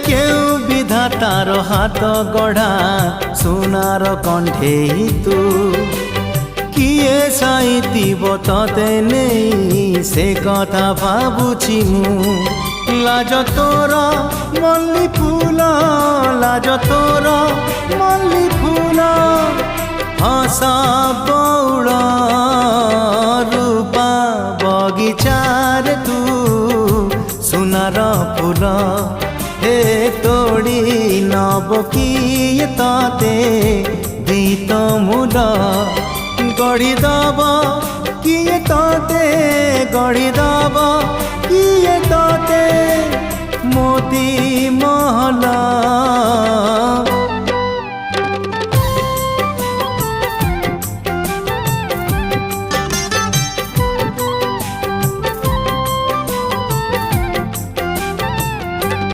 কেউ বিধাতার হাত গড়া সোনার কণ্ঠেই তু কিয়ে সাইতিব ততে নেই সে কথা ভাবুছি মু লাজ তোর মল্লি ফুল লাজ তোর মল্লি ফুল হসা বৌল রূপা বগিচার তু সোনার ফুল হে তোড়ি নব কিয়ে ততে দিত মূল গড়ি দব কিয়ে ততে গড়ি দব কিয়ে ততে মোতি মহল